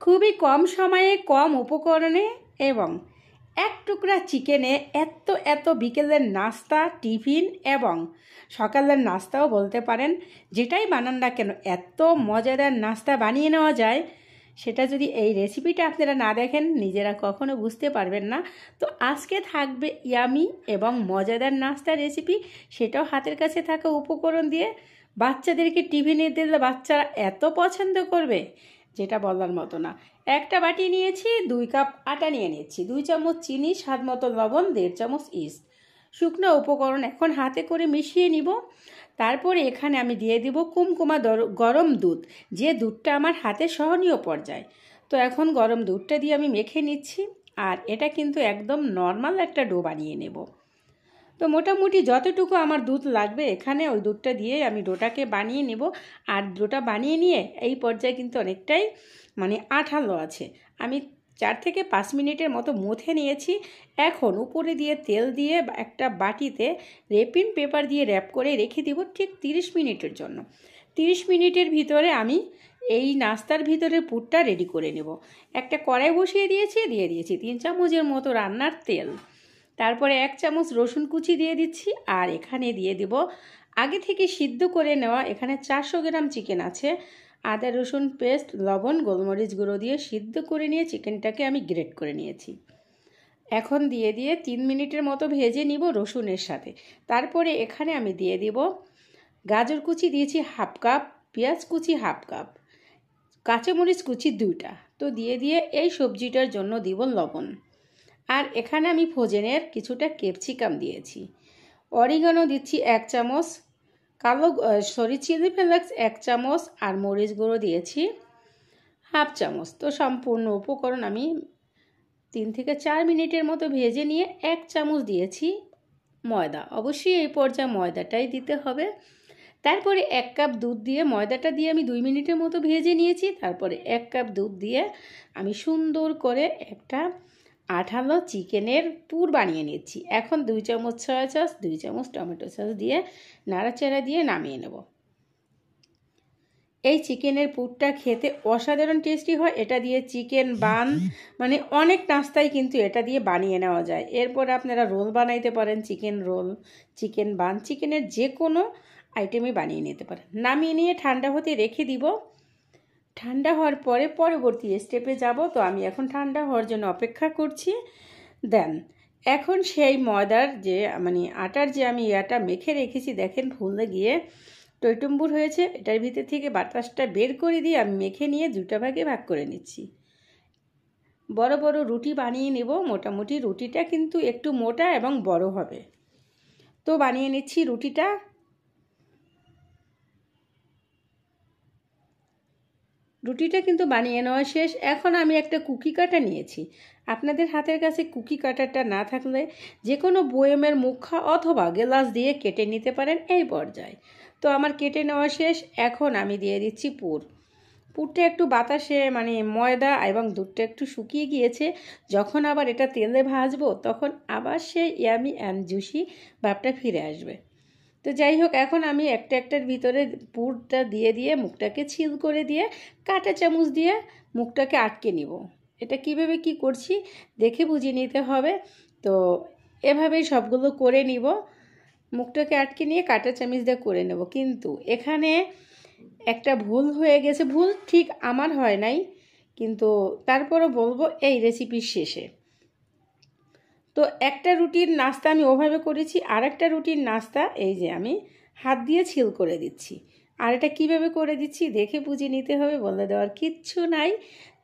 খুবই কম সময়ে কম উপকরণে এবং এক টুকরা চিকেনে এত এত বিকেলের নাস্তা, টিফিন এবং সকালের নাস্তাও বলতে পারেন, যেটাই বানান না কেন এত মজাদার নাস্তা বানিয়ে নেওয়া যায়। সেটা যদি এই রেসিপিটা আপনারা না দেখেন নিজেরা কখনো বুঝতে পারবেন না। তো আজকে থাকবে ইয়ামি এবং মজাদার নাস্তা রেসিপি, সেটাও হাতের কাছে থাকা উপকরণ দিয়ে। বাচ্চাদেরকে টিফিনে দিলে বাচ্চারা এত পছন্দ করবে যেটা বলার মতো না। একটা বাটি নিয়েছি, 2 কাপ আটা নিয়ে নিচ্ছি, 2 চামচ চিনি, স্বাদ মতো লবণ, 1.5 চামচ ইস্ট। শুকনো উপকরণ এখন হাতে করে মিশিয়ে নিব। তারপরে এখানে আমি দিয়ে দিব কুমকুমা গরম দুধ, যে দুধটা আমার হাতে সহনীয় পর্যায়ে। তো এখন গরম দুধটা দিয়ে আমি মেখে নিচ্ছি। আর এটা কিন্তু একদম নর্মাল একটা ডো বানিয়ে নেব। তো মোটামুটি যতটুকু আমার দুধ লাগবে এখানে ওই দুধটা দিয়ে আমি ডোটাকে বানিয়ে নেব। আর ডোটা বানিয়ে নিয়ে এই পর্যায়ে কিন্তু অনেকটাই আঠালো আছে। আমি 4 থেকে 5 মিনিটের মতো মুথে নিয়েছি। এখন উপরে দিয়ে তেল দিয়ে একটা বাটিতে রেপিং পেপার দিয়ে র্যাপ করে রেখে দিব ঠিক 30 মিনিটের জন্য। 30 মিনিটের ভিতরে আমি এই নাস্তার ভিতরে পুরটা রেডি করে নেব। একটা কড়াই বসিয়ে দিয়ে দিয়েছি 3 চামচের মতো রান্নার তেল। তারপরে 1 চামচ রসুন কুচি দিয়ে দিচ্ছি। আর এখানে দিয়ে দিব আগে থেকে সিদ্ধ করে নেওয়া, এখানে 400 গ্রাম চিকেন আছে। আদা রসুন পেস্ট, লবণ, গোলমরিচ গুঁড়ো দিয়ে সিদ্ধ করে নিয়ে চিকেনটাকে আমি গ্রেট করে নিয়েছি। এখন দিয়ে 3 মিনিটের মতো ভেজে নিব রসুনের সাথে। তারপরে এখানে আমি দিয়ে দিব গাজর কুচি দিয়েছি 1/2 কাপ, পেঁয়াজ কুচি 1/2 কাপ, কাঁচামরিচ কুচি 2টা। তো দিয়ে এই সবজিটার জন্য দিব লবণ। আর এখানে আমি ফ্রোজেনের কিছুটা ক্যাপসিকাম দিয়েছি। অরিগানো দিচ্ছি 1 চামচ, চিলি ফ্লেক্স 1 চামচ, আর মরিচ গুঁড়ো দিয়েছি 1/2 চামচ। তো সম্পূর্ণ উপকরণ আমি 3 থেকে 4 মিনিটের মতো ভেজে নিয়ে 1 চামচ দিয়েছি ময়দা। অবশ্যই এই পর্যায়ে ময়দাটাই দিতে হবে। তারপরে 1 কাপ দুধ দিয়ে ময়দাটা দিয়ে আমি 2 মিনিটের মতো ভেজে নিয়েছি। তারপরে 1 কাপ দুধ দিয়ে আমি সুন্দর করে একটা আঠালো চিকেনের পুর বানিয়ে নিচ্ছি। এখন 2 চামচ সয়া সস, 2 চামচ টমেটো সস দিয়ে নাড়াচাড়া দিয়ে নামিয়ে নেব। এই চিকেনের পুরটা খেতে অসাধারণ টেস্টি হয়। এটা দিয়ে চিকেন বান অনেক নাস্তাই কিন্তু এটা দিয়ে বানিয়ে নেওয়া যায়। এরপর আপনারা রোল বানাইতে পারেন, চিকেন রোল, চিকেন বান, চিকেনের যে কোনো আইটেমই বানিয়ে নিতে পারেন। নামিয়ে নিয়ে ঠান্ডা হতে রেখে দিব। ঠান্ডা হওয়ার পরে পরবর্তী স্টেপে যাব। তো আমি এখন ঠান্ডা হওয়ার জন্য অপেক্ষা করছি। দেন এখন সেই ময়দার যে আটার যে আমি ইয়াটা মেখে রেখেছি, দেখেন ফুলে গিয়ে টইটুম্বুর হয়েছে। এটার ভিতর থেকে বাতাসটা বের করে দিয়ে আমি মেখে নিয়ে 2টা ভাগে ভাগ করে নিচ্ছি। বড় বড় রুটি বানিয়ে নেব। মোটামুটি রুটিটা কিন্তু একটু মোটা এবং বড় হবে। তো বানিয়ে নিচ্ছি রুটিটা। রুটিটা কিন্তু বানিয়ে নেওয়া শেষ। এখন আমি একটা কুকি কাটা নিয়েছি। আপনাদের হাতের কাছে কুকি কাটারটা না থাকলে যে কোনো বয়মের মুখা অথবা গ্লাস দিয়ে কেটে নিতে পারেন এই পর্যায়ে। তো আমার কেটে নেওয়া শেষ। এখন আমি দিয়ে দিচ্ছি পুরটা একটু বাতাসে ময়দা এবং দুধটা একটু শুকিয়ে গিয়েছে। যখন আবার এটা তেলে ভাজবো তখন আবার সেই ইয়ামি অ্যান্ড জুসি ভাবটা ফিরে আসবে। তো যাই হোক, এখন আমি একটার ভিতরে পুরটা দিয়ে মুখটাকে ছিল করে দিয়ে কাঁটা চামচ দিয়ে মুখটাকে আটকে নিব। এটা কিভাবে কি করছি দেখে বুঝিয়ে নিতে হবে। তো এভাবেই সবগুলো করে নিব। মুখটাকে আটকে নিয়ে কাঁটা চামচ দিয়ে করে নেব। কিন্তু এখানে একটা ভুল হয়ে গেছে। ভুল ঠিক আমার হয় নাই, কিন্তু তারপরও বলবো এই রেসিপির শেষে। তো একটা রুটির নাস্তা আমি ওভাবে করেছি, আর একটা রুটির নাস্তা এই যে আমি হাত দিয়ে ছিল করে দিচ্ছি। আর এটা কীভাবে করে দিচ্ছি দেখে বুঝে নিতে হবে, বলে দেওয়ার কিচ্ছু নাই।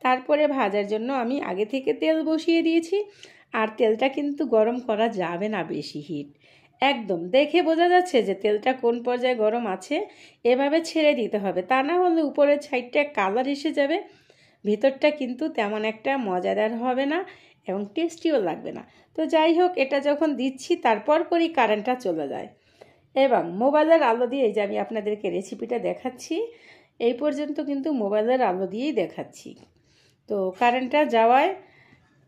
তারপরে ভাজার জন্য আমি আগে থেকে তেল বসিয়ে দিয়েছি। আর তেলটা কিন্তু গরম করা যাবে না বেশি হিট। একদম দেখে বোঝা যাচ্ছে যে তেলটা কোন পর্যায়ে গরম আছে। এভাবে ছেড়ে দিতে হবে, তা না হলে উপরের সাইডটা কালার এসে যাবে, ভিতরটা কিন্তু তেমন একটা মজাদার হবে না এবং টেস্টিও লাগবে না। তো যাই হোক, এটা যখন দিচ্ছি তারপর পরই কারেন্টটা চলে যায় এবং মোবাইলের আলো দিয়ে এই যে আমি আপনাদেরকে রেসিপিটা দেখাচ্ছি, এই পর্যন্ত কিন্তু মোবাইলের আলো দিয়েই দেখাচ্ছি। তো কারেন্টটা যাওয়ায়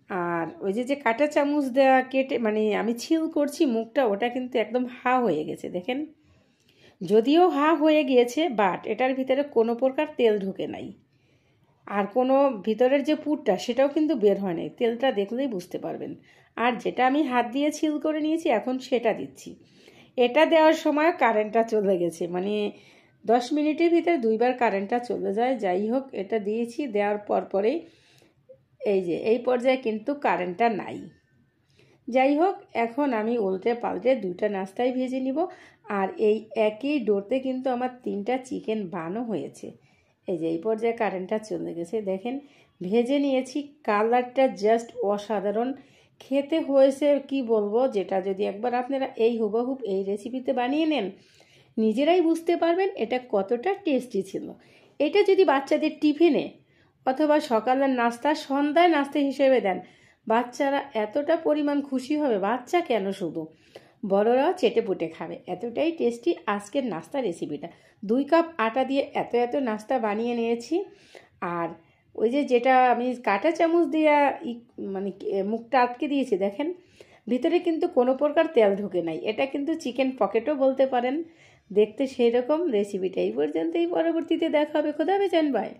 আর ওই যে কাঁটা চামচ দেওয়া কেটে আমি ছিল করছি মুখটা, ওটা কিন্তু একদম হা হয়ে গেছে। দেখেন, যদিও হা হয়ে গিয়েছে বাট এটার ভিতরে কোনো প্রকার তেল ঢুকে নাই। আর কোনো ভিতরের যে পুরটা সেটাও কিন্তু বের হয় নাই, তেলটা দেখলেই বুঝতে পারবেন। আর যেটা আমি হাত দিয়ে ছিল করে নিয়েছি এখন সেটা দিচ্ছি। এটা দেওয়ার সময় কারেন্টটা চলে গেছে, মানে 10 মিনিটের ভিতরে 2বার কারেন্টটা চলে যায়। যাই হোক, এটা দিয়েছি, দেওয়ার পরেই এই যে এই পর্যায়ে কিন্তু কারেন্টটা নাই। যাই হোক, এখন আমি উল্টে পাল্টে 2টা নাস্তাই ভেজে নিব। আর এই একই ডোতে কিন্তু আমার 3টা চিকেন বানও হয়েছে। এই যে এই পর্যায়ে কারেন্টটা চলে গেছে, দেখেন ভেজে নিয়েছি। কালারটা জাস্ট অসাধারণ খেতে হয়েছে, কি বলবো। যেটা যদি একবার আপনারা এই হুবহুব এই রেসিপিতে বানিয়ে নেন, নিজেরাই বুঝতে পারবেন এটা কতটা টেস্টি ছিল। এটা যদি বাচ্চাদের টিফিনে অথবা সকালের নাস্তা, সন্ধ্যায় নাস্তা হিসেবে দেন, বাচ্চারা এতটা পরিমাণ খুশি হবে, বাচ্চা কেন শুধু বড়রাও চেটেপুটে খাবে। এতটাই টেস্টি আজকের নাস্তা রেসিপিটা। 2 কাপ আটা দিয়ে এত এত নাস্তা বানিয়ে নিয়েছি। আর ওই যে যেটা আমি কাঁটা চামচ দিয়ে মানে মুখটা আটকে দিয়েছি, দেখেন ভিতরে কিন্তু কোনো প্রকার তেল ঢোকে নাই। এটা কিন্তু চিকেন পকেটও বলতে পারেন। দেখতে সেই রকম। রেসিপিটা এই পর্যন্তই, পরবর্তীতে দেখা হবে। খোদা হাফেজ, বাই।